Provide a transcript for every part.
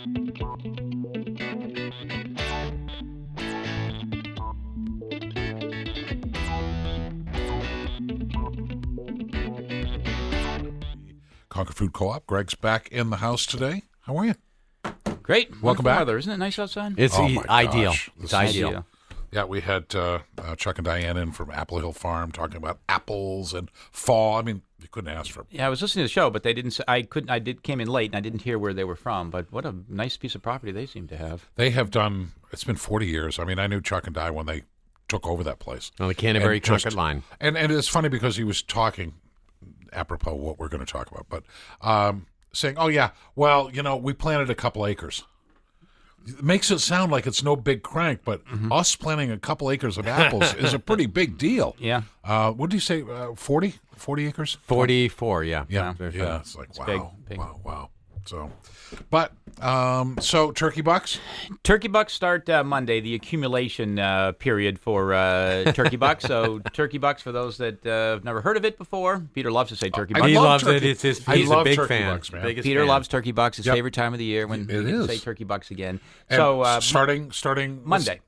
Concord Food Co-op. Greg's back in the house today. How are you? Great. Welcome back. Weather. Isn't it nice outside? It's ideal. Gosh. It's ideal. Yeah, we had Chuck and Diane in from Apple Hill Farm talking about apples and fall. I mean, you couldn't ask for. Yeah, I was listening to the show, but they didn't. Came in late, and I didn't hear where they were from. But what a nice piece of property they seem to have. They have done. It's been 40 years. I mean, I knew Chuck and Di when they took over that place. On the Canterbury Concord line. And it's funny because he was talking, apropos what we're going to talk about, but saying, "Oh yeah, well, we planted a couple acres." It makes it sound like it's no big crank, but us planting a couple acres of apples is a pretty big deal. Yeah. What did you say? 40 acres? 44. Yeah. Yeah. It's like wow, big. wow. So, but so turkey bucks. Turkey bucks start Monday. The accumulation period for turkey bucks. So turkey bucks for those that have never heard of it before. Peter loves to say turkey bucks. He loves turkey. it. He's a big fan. Bucks, man. Peter loves turkey bucks. His favorite time of the year when it we is. say turkey bucks again. And so starting Monday.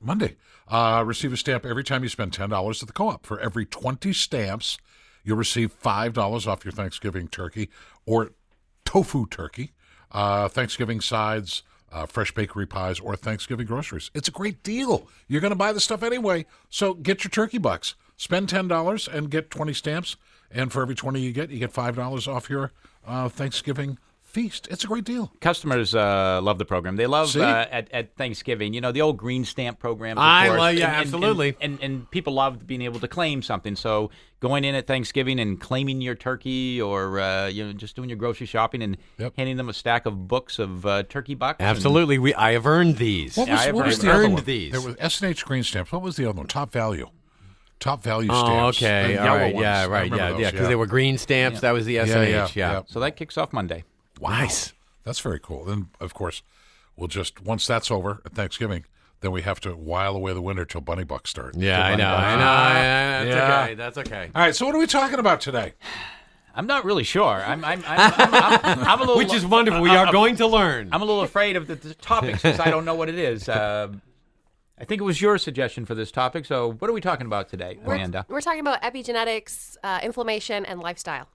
Receive a stamp every time you spend $10 at the co-op. For every 20 stamps, you'll receive $5 off your Thanksgiving turkey or tofu turkey, Thanksgiving sides, fresh bakery pies, or Thanksgiving groceries. It's a great deal. You're going to buy the stuff anyway, so get your turkey bucks. Spend $10 and get 20 stamps, and for every 20 you get $5 off your Thanksgiving feast. It's a great deal. Customers love the program. They love at Thanksgiving, the old green stamp program. Absolutely. And people love being able to claim something. So going in at Thanksgiving and claiming your turkey, or just doing your grocery shopping and handing them a stack of books of turkey bucks. Absolutely. I have earned these. What was the other one? There was S&H green stamps. What was the other one? Top value stamps. Oh, okay. All right. Ones. Yeah, right. Yeah, because they were green stamps. Yeah. That was the S&H. Yeah. So that kicks off Monday. Wow. Nice. That's very cool. Then, of course, once that's over at Thanksgiving, then we have to while away the winter till bunny bucks start. Yeah, I know. That's okay. That's okay. All right, so what are we talking about today? I'm not really sure. I'm a little. Which is wonderful. We are going to learn. I'm a little afraid of the topics because I don't know what it is. I think it was your suggestion for this topic. So what are we talking about today, Amanda? We're talking about epigenetics, inflammation, and lifestyle.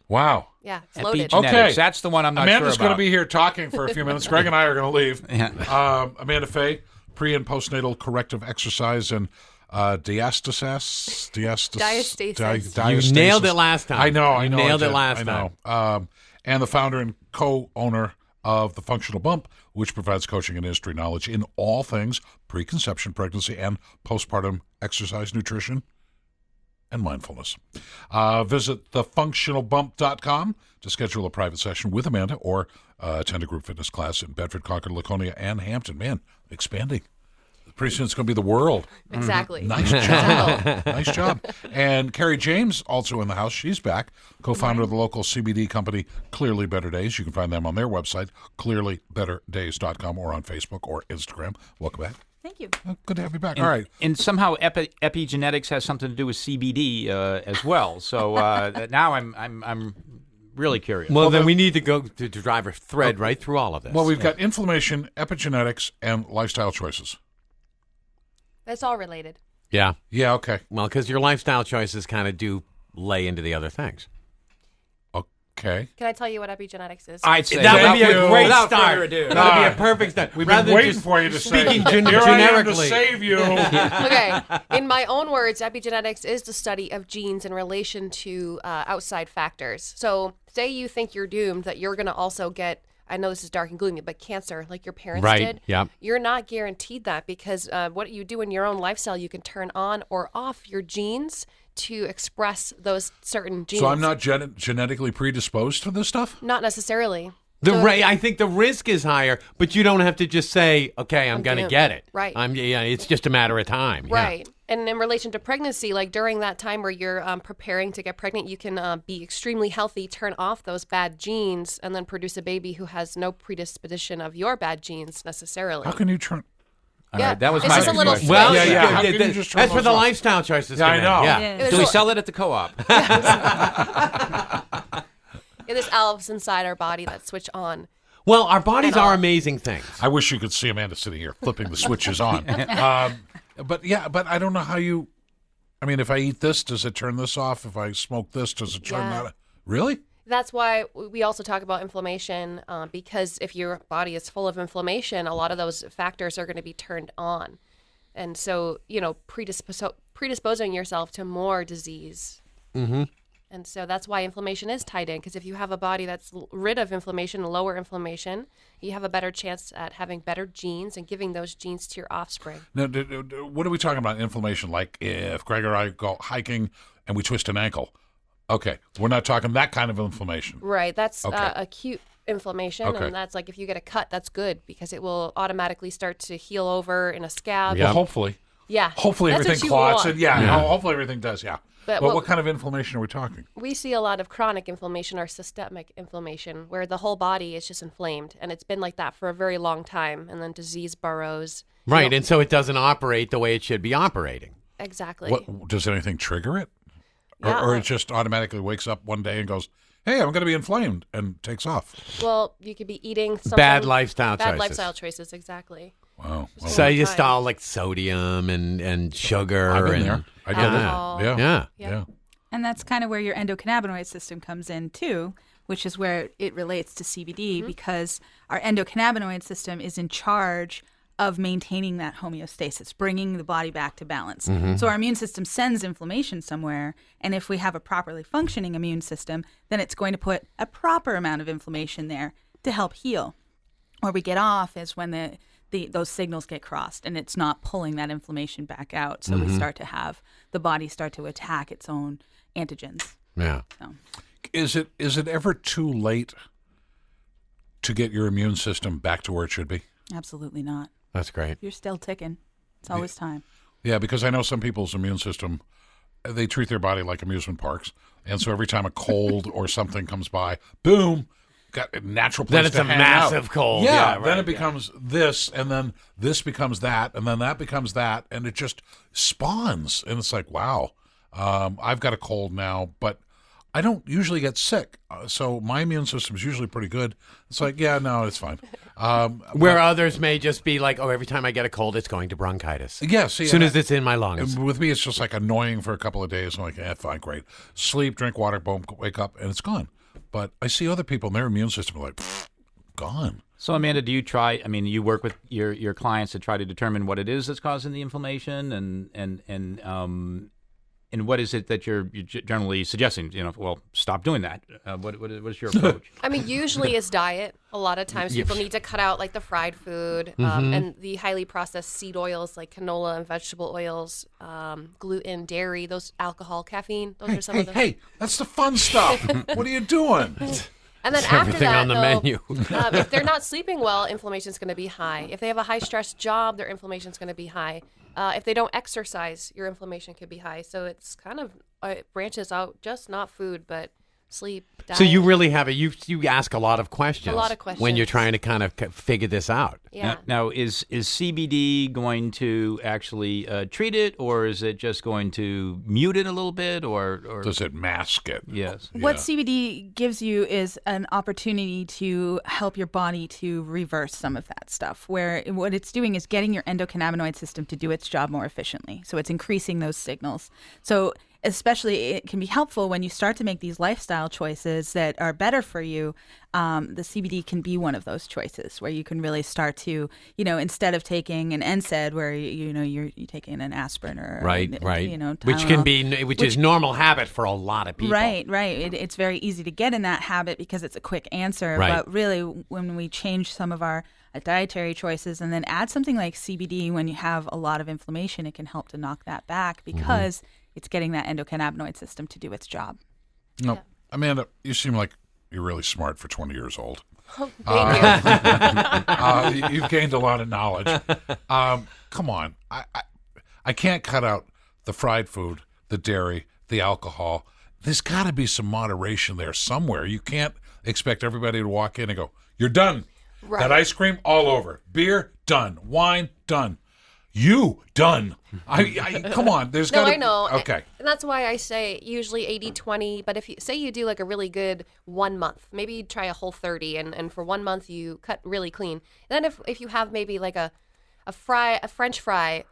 Wow. Yeah, it's loaded. Okay. That's the one I'm not Amanda's sure about. going to be here talking for a few minutes. Greg and I are going to leave. Yeah. Amanda Fay, pre- and postnatal corrective exercise and diastasis. Diastasis. You nailed it last time. I know. You nailed it last time. And the founder and co-owner of the Functional Bump, which provides coaching and industry knowledge in all things preconception, pregnancy, and postpartum exercise, nutrition, and mindfulness. Visit thefunctionalbump.com to schedule a private session with Amanda or attend a group fitness class in Bedford, Concord, Laconia, and Hampton. Man, expanding. Pretty soon it's going to be the world. Exactly. Nice job. Nice job. And Carrie James, also in the house. She's back. Co-founder of the local CBD company, Clearly Better Days. You can find them on their website, clearlybetterdays.com, or on Facebook or Instagram. Welcome back. Thank you. Good to have you back. All right. And somehow epigenetics has something to do with CBD as well. So now I'm really curious. Well, then we need to go to drive a thread right through all of this. Well, we've got inflammation, epigenetics, and lifestyle choices. It's all related. Yeah. Yeah, okay. Well, because your lifestyle choices kind of do lay into the other things. Okay. Can I tell you what epigenetics is? I'd say that would be a great without start. further ado. That would be a perfect start. We've Rather been waiting just for you to say, speaking here I am to generically. save you. Okay. In my own words, epigenetics is the study of genes in relation to outside factors. So say you think you're doomed, that you're going to also get, I know this is dark and gloomy, but cancer like your parents did. Yep. You're not guaranteed that because what you do in your own lifestyle, you can turn on or off your genes to express those certain genes. So I'm not genetically predisposed to this stuff? Not necessarily. I think the risk is higher, but you don't have to just say, okay, I'm going to get it. Right. It's just a matter of time. Right. Yeah. And in relation to pregnancy, like during that time where you're preparing to get pregnant, you can be extremely healthy, turn off those bad genes, and then produce a baby who has no predisposition of your bad genes necessarily. How can you turn... Yeah, that was it's my just a little question. Well, How can you just turn that's where those the off? lifestyle choices Yeah, come I know. in. Yeah. Do we sell it at the co-op? There's elves inside our body that switch on. Well, our bodies are amazing things. I wish you could see Amanda sitting here flipping the switches on. But I don't know how you. I mean, if I eat this, does it turn this off? If I smoke this, does it turn that? Really? That's why we also talk about inflammation, because if your body is full of inflammation, a lot of those factors are going to be turned on. And so, predisposing yourself to more disease. Mm-hmm. And so that's why inflammation is tied in, because if you have a body that's rid of inflammation, lower inflammation, you have a better chance at having better genes and giving those genes to your offspring. Now, what are we talking about inflammation? Like if Greg or I go hiking and we twist an ankle. Okay, we're not talking that kind of inflammation. Right, that's acute inflammation, and that's like if you get a cut, that's good because it will automatically start to heal over in a scab. Well, hopefully. Yeah. Hopefully that's everything clots. And hopefully everything does, But what kind of inflammation are we talking? We see a lot of chronic inflammation or systemic inflammation where the whole body is just inflamed, and it's been like that for a very long time, and then disease burrows. Right, and so it doesn't operate the way it should be operating. Exactly. Does anything trigger it? Yeah. Or it just automatically wakes up one day and goes, hey, I'm going to be inflamed, and takes off? Well, you could be eating something. Bad lifestyle choices, exactly. Wow. Well, so you just all like sodium and sugar. I've been and there. I did alcohol. Yeah. And that's kind of where your endocannabinoid system comes in too, which is where it relates to CBD because our endocannabinoid system is in charge of maintaining that homeostasis, bringing the body back to balance. So our immune system sends inflammation somewhere, and if we have a properly functioning immune system, then it's going to put a proper amount of inflammation there to help heal. Where we get off is when those signals get crossed, and it's not pulling that inflammation back out. So we start to have the body start to attack its own antigens. Yeah. So. Is it ever too late to get your immune system back to where it should be? Absolutely not. That's great. You're still ticking. It's always time. Yeah, because I know some people's immune system, they treat their body like amusement parks. And so every time a cold or something comes by, boom, got a natural place Then it's to a hang massive out. cold. Yeah, right, then it becomes this, and then this becomes that, and then that becomes that, and it just spawns. And it's like, wow, I've got a cold now, but I don't usually get sick. So my immune system is usually pretty good. It's like, yeah, no, it's fine. Where others may just be like, oh, every time I get a cold, it's going to bronchitis. Yeah, see, as soon as it's in my lungs. With me, it's just like annoying for a couple of days. I'm like, fine, great. Sleep, drink water, boom, wake up, and it's gone. But I see other people, and their immune system are like, gone. So, Amanda, do you try? I mean, you work with your clients to try to determine what it is that's causing the inflammation, and what is it that you're generally suggesting? Well, stop doing that. What is your approach? I mean, usually it's diet. A lot of times people need to cut out like the fried food and the highly processed seed oils like canola and vegetable oils, gluten, dairy, those alcohol, caffeine. Those are some of the. Hey, that's the fun stuff. What are you doing? And then after Everything that, on the menu. if they're not sleeping well, inflammation is going to be high. If they have a high stress job, their inflammation is going to be high. If they don't exercise, your inflammation could be high. So it's kind of it branches out, just not food, but sleep, diet. So you really have you ask a lot of questions. A lot of questions. When you're trying to kind of figure this out. Yeah. Now, is CBD going to actually treat it, or is it just going to mute it a little bit, or Does it mask it? Yes. What CBD gives you is an opportunity to help your body to reverse some of that stuff, where what it's doing is getting your endocannabinoid system to do its job more efficiently. So it's increasing those signals. So especially it can be helpful when you start to make these lifestyle choices that are better for you. The CBD can be one of those choices where you can really start to, instead of taking an NSAID where you're taking an aspirin or right, Tylenol, which is normal habit for a lot of people. Right. It's very easy to get in that habit because it's a quick answer. Right. But really, when we change some of our dietary choices and then add something like CBD when you have a lot of inflammation, it can help to knock that back because it's getting that endocannabinoid system to do its job. No, Yeah. Amanda, you seem like you're really smart for 20 years old. Oh, thank you. You've gained a lot of knowledge. Come on. I can't cut out the fried food, the dairy, the alcohol. There's got to be some moderation there somewhere. You can't expect everybody to walk in and go, you're done. Right. That ice cream, all over. Beer, done. Wine, done. You done. I come on. There's No, got to I know. Okay. And that's why I say usually 80-20. But if you say you do like a really good 1 month, maybe you try a whole 30, and for 1 month you cut really clean. And then if you have maybe like a French fry,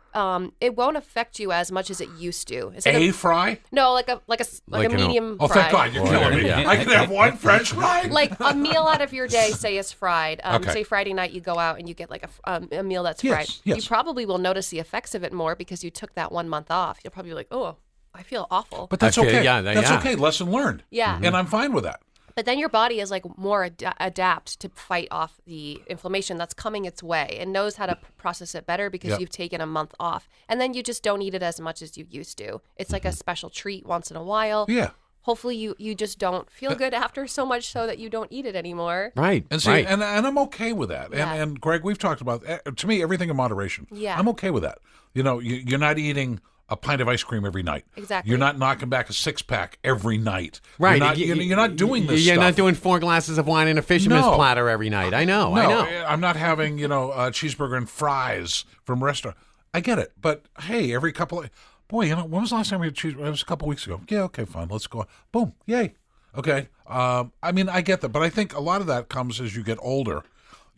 it won't affect you as much as it used to. A fry? No, like a medium Oh, fry. thank God, you're killing me. Yeah. I can have one French fry? Like a meal out of your day, say is fried. Okay. Say Friday night you go out and you get like a meal that's fried. Yes. You probably will notice the effects of it more because you took that 1 month off. You'll probably be like, oh, I feel awful. But that's I feel- okay. yeah, That's yeah. okay. Lesson learned. Yeah. And I'm fine with that. But then your body is like more adapt to fight off the inflammation that's coming its way and knows how to process it better because Yep. you've taken a month off. And then you just don't eat it as much as you used to. It's like a special treat once in a while. Yeah. Hopefully you just don't feel good after so much so that you don't eat it anymore. Right. And see, right. and I'm okay with that. Yeah. And Greg, we've talked about, to me, everything in moderation. Yeah. I'm okay with that. You know, you're not eating a pint of ice cream every night. Exactly. You're not knocking back a 6-pack every night. Right. You're not doing this You're stuff. not doing 4 glasses of wine and a fisherman's No. platter every night. I know. No, I know. I'm not having, a cheeseburger and fries from a restaurant. I get it. But, hey, every couple of... Boy, when was the last time we had cheese? It was a couple weeks ago. Yeah, okay, fine. Let's go. Boom. Yay. Okay. I mean, I get that. But I think a lot of that comes as you get older.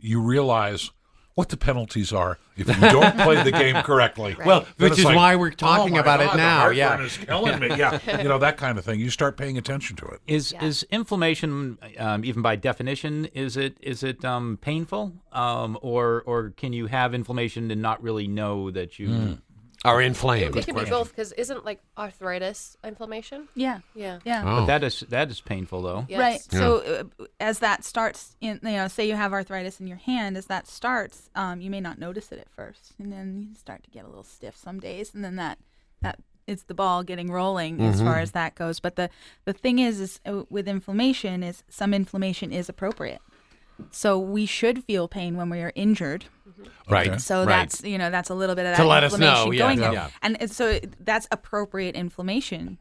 You realize what the penalties are if you don't play the game correctly. Right. Well, Then which it's is like, why we're talking oh my about God, it now. The Yeah. heartburn is killing me. Yeah. That kind of thing. You start paying attention to it. Is inflammation, even by definition, is it painful, or can you have inflammation and not really know that you? Are inflamed. It can be both because isn't like arthritis inflammation? Yeah. Yeah. Yeah. Oh. But that is painful though. Yes. Right. So as that starts, say you have arthritis in your hand, as that starts, you may not notice it at first, and then you start to get a little stiff some days, and then that is the ball getting rolling as far as that goes. But the thing is with inflammation is some inflammation is appropriate. So we should feel pain when we are injured. Right. Okay. So Right. that's a little bit of that To let us inflammation know, yeah, going there. yeah. And so that's appropriate inflammation.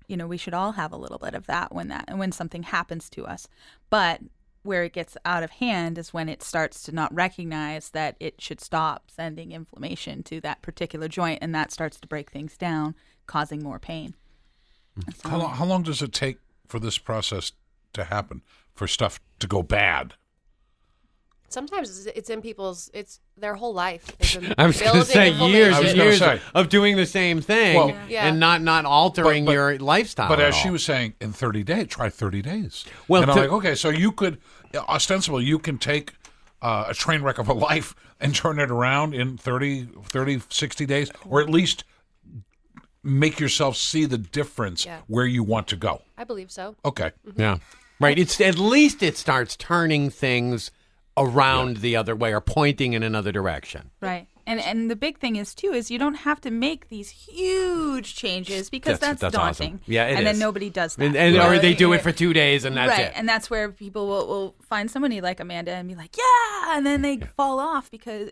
We should all have a little bit of that when something happens to us. But where it gets out of hand is when it starts to not recognize that it should stop sending inflammation to that particular joint, and that starts to break things down, causing more pain. How long does it take for this process to happen, for stuff to go bad? Sometimes it's in it's their whole life. They've been I was going to building say inflammation. years I was and gonna years say. of doing the same thing Well- Yeah. and not altering But- your lifestyle. But at as she all. was saying, in 30 days, try 30 days. Well, and I'm to- like, okay, so you could, ostensibly, you can take a train wreck of a life and turn it around in 30, 60 days, or at least make yourself see the difference Yeah. where you want to go. I believe so. Okay. Yeah. Right. It's at least it starts turning things around the other way or pointing in another direction. Right. And the big thing is you don't have to make these huge changes because that's awesome. daunting. Yeah, it and is. then nobody does that. And or they do it for 2 days and that's right. it. And that's where people will find somebody like Amanda and be like, yeah, and then they fall off because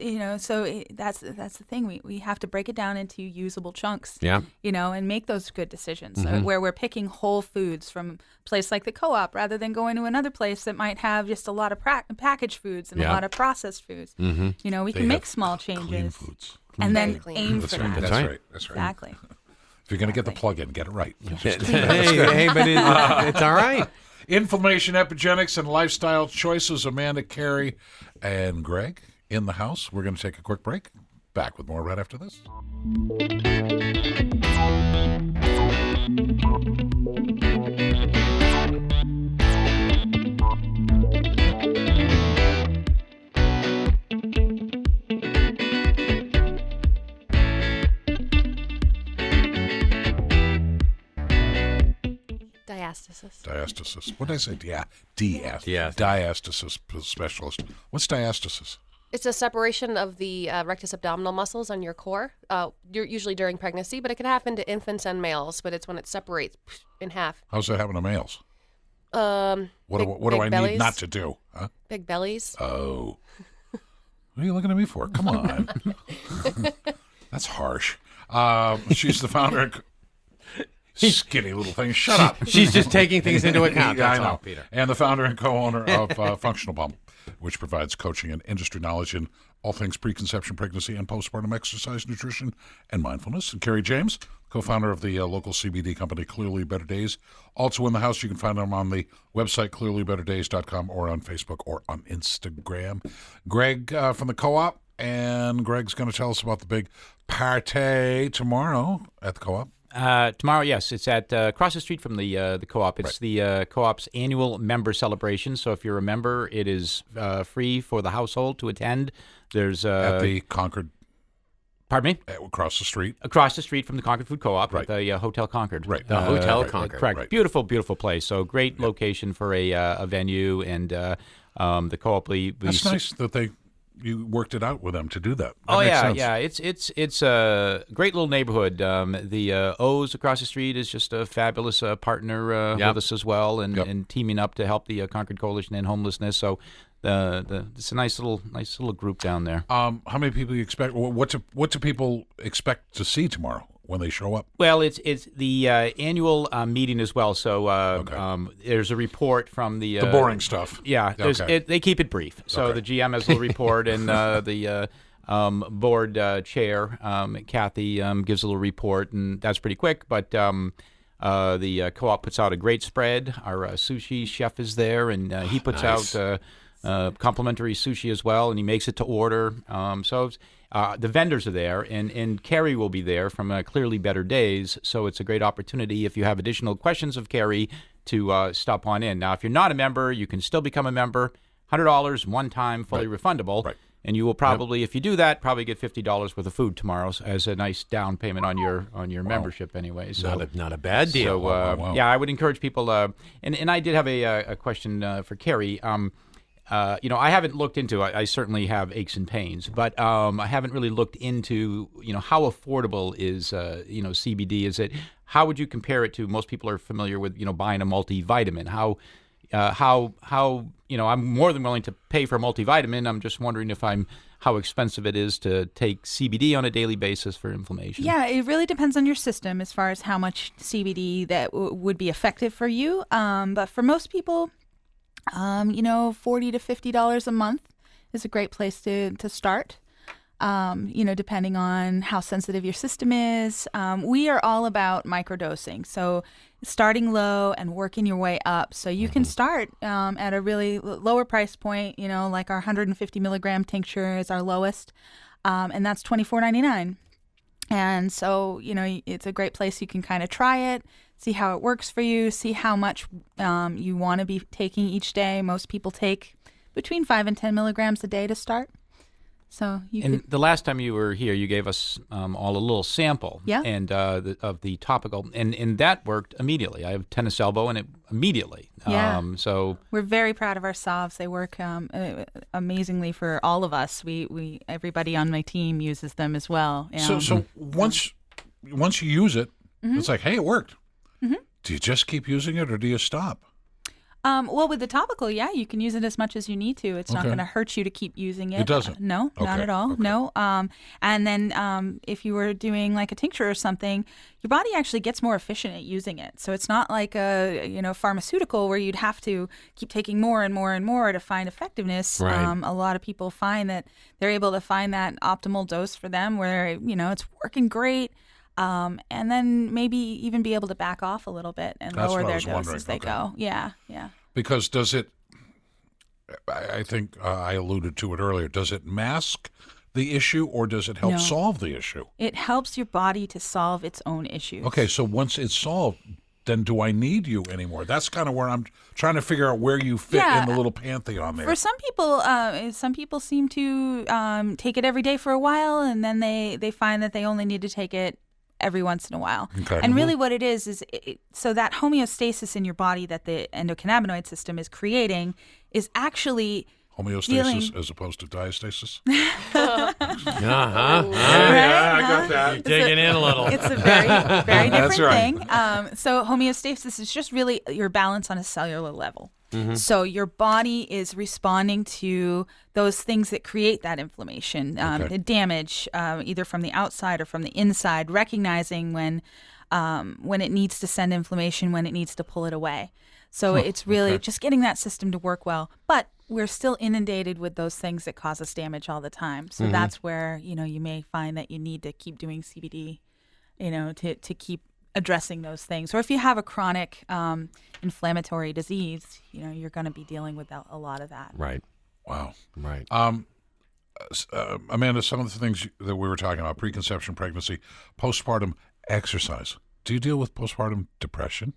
that's the thing. We have to break it down into usable chunks. Yeah. And make those good decisions where we're picking whole foods from a place like the Co-op rather than going to another place that might have just a lot of packaged foods and Yeah. a lot of processed foods. We They can make have small Clean changes foods. and Very then clean. aim That's for right. that. That's right. right. That's right. Exactly. If you're going to get the plug in, get it right. hey, but it's all right. Inflammation, Epigenetics, and lifestyle choices. Amanda, Carey, and Greg in the house. We're going to take a quick break. Back with more right after this. Diastasis. What did I say? Yeah, diastasis specialist. What's diastasis? It's a separation of the rectus abdominal muscles on your core, usually during pregnancy, but it can happen to infants and males, but it's when it separates in half. How's that happen to males? What What do I need not to do? Huh? Big bellies. Oh. What are you looking at me for? Come on. That's harsh. She's the founder. Skinny little thing. Shut up. She's just taking things into account. Yeah, That's I know. all, Peter. And the founder and co-owner of Functional Pump, which provides coaching and industry knowledge in all things preconception, pregnancy, and postpartum exercise, nutrition, and mindfulness. And Carrie James, co-founder of the local CBD company, Clearly Better Days. Also in the house, you can find them on the website, clearlybetterdays.com, or on Facebook or on Instagram. Greg from the Co-op, and Greg's going to tell us about the Big Partay tomorrow at the Co-op. Tomorrow, yes, it's at across the street from the Co-op. It's the Co-op's annual member celebration. So if you're a member, it is free for the household to attend. There's at the Concord. Pardon me? Across the street. Across the street from the Concord Food Co-op, right. At the Hotel Concord. Right. The Hotel Concord. Correct. Right. Beautiful, beautiful place. So great location for a venue, and the Co-op. That's nice that you worked it out with them to do that. Oh makes yeah, sense. yeah. It's a great little neighborhood. The O's across the street is just a fabulous partner with us as well, and teaming up to help the Concord Coalition End Homelessness. So it's a nice little group down there. How many people you expect? What do people expect to see tomorrow when they show up? Well, it's the annual meeting as well. So there's a report from the boring stuff. Yeah, they keep it brief. So the GM has a little report, and the board chair, Kathy, gives a little report, and that's pretty quick. But the Co-op puts out a great spread. Our sushi chef is there, and he puts out complimentary sushi as well, and he makes it to order. The vendors are there, and Carrie will be there from Clearly Better Days, so it's a great opportunity if you have additional questions of Carrie to stop on in. Now, if you're not a member, you can still become a member. $100 one time, fully refundable. Right. And you will probably, if you do that, probably get $50 worth of food tomorrow as a nice down payment on your membership anyway. So not a bad deal. So yeah, I would encourage people. And I did have a question for Carrie. I haven't looked into. I certainly have aches and pains, but I haven't really looked into. How affordable is CBD? Is it? How would you compare it to? Most people are familiar with buying a multivitamin. How I'm more than willing to pay for a multivitamin. I'm just wondering how expensive it is to take CBD on a daily basis for inflammation. Yeah, it really depends on your system as far as how much CBD that would be effective for you. But for most people, $40 to $50 a month is a great place to start. Depending on how sensitive your system is. We are all about microdosing. So starting low and working your way up. So you can start at a really lower price point, like our 150 milligram tincture is our lowest. And that's $24.99. And so, it's a great place you can kind of try it, see how it works for you, see how much you want to be taking each day. Most people take between 5 and 10 milligrams a day to start. So the last time you were here, you gave us all a little sample, and of the topical, and that worked immediately. I have tennis elbow, and it immediately. So we're very proud of our salves. They work amazingly for all of us. We everybody on my team uses them as well. So once you use it, it's like, hey, it worked. Mm-hmm. Do you just keep using it, or do you stop? Well, with the topical, you can use it as much as you need to. It's not going to hurt you to keep using it. It doesn't? No, not at all. Okay. No. And then if you were doing like a tincture or something, your body actually gets more efficient at using it. So it's not like a pharmaceutical where you'd have to keep taking more and more and more to find effectiveness. Right. A lot of people find that they're able to find that optimal dose for them where, it's working great. And then maybe even be able to back off a little bit and lower their dose as they go. Yeah. Because does it, I think I alluded to it earlier, does it mask the issue or does it help solve the issue? It helps your body to solve its own issues. Okay, so once it's solved, then do I need you anymore? That's kind of where I'm trying to figure out where you fit in the little pantheon there. For some people seem to take it every day for a while, and then they find that they only need to take it every once in a while. Okay. And really what it is so that homeostasis in your body that the endocannabinoid system is creating is actually homeostasis as opposed to diastasis? Yeah, I got that. You're digging in a little. It's a very, very different That's right. thing. So homeostasis is just really your balance on a cellular level. Mm-hmm. So your body is responding to those things that create that inflammation, the damage, either from the outside or from the inside, recognizing when when it needs to send inflammation, when it needs to pull it away. So it's really just getting that system to work well. But we're still inundated with those things that cause us damage all the time. So that's where, you may find that you need to keep doing CBD, to keep addressing those things. Or if you have a chronic inflammatory disease, you're going to be dealing with a lot of that. Right. Wow. Right. Amanda, some of the things that we were talking about, preconception, pregnancy, postpartum exercise. Do you deal with postpartum depression?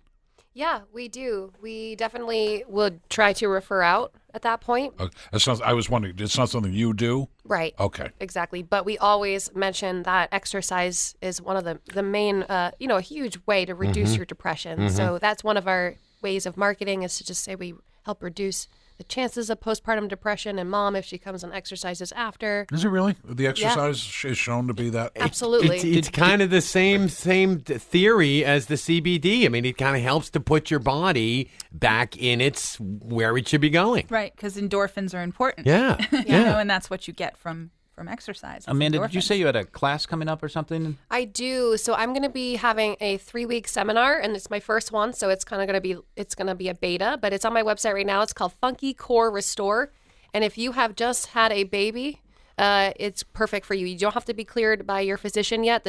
Yeah, we do. We definitely would try to refer out at that point. I was wondering, it's not something you do? Right. Okay. Exactly. But we always mention that exercise is one of the main, a huge way to reduce your depression. So that's one of our ways of marketing, is to just say we help reduce the chances of postpartum depression in mom if she comes on exercises after. Is it really? The exercise is shown to be that? Absolutely. It's kind of the same theory as the CBD. I mean, it kind of helps to put your body back in where it should be going. Right, because endorphins are important. Yeah. And that's what you get from exercise. Amanda, endorphins. did you say you had a class coming up or something? I do. So I'm going to be having a 3-week seminar, and it's my first one. So it's kind of going to be a beta, but it's on my website right now. It's called Funky Core Restore. And if you have just had a baby, it's perfect for you. You don't have to be cleared by your physician yet.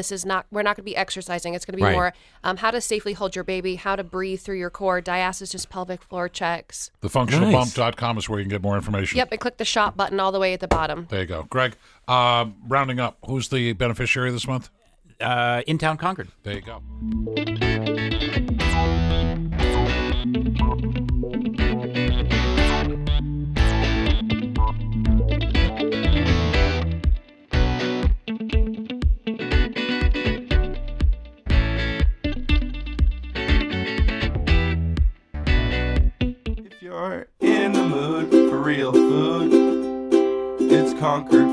We're not going to be exercising. It's going to be more how to safely hold your baby, how to breathe through your core, diastasis, pelvic floor checks. Thefunctionalbump.com is where you can get more information. Yep, and click the shop button all the way at the bottom. There you go. Greg, rounding up, who's the beneficiary this month? In town Concord. There you go. If you're in the mood for real food, it's Concord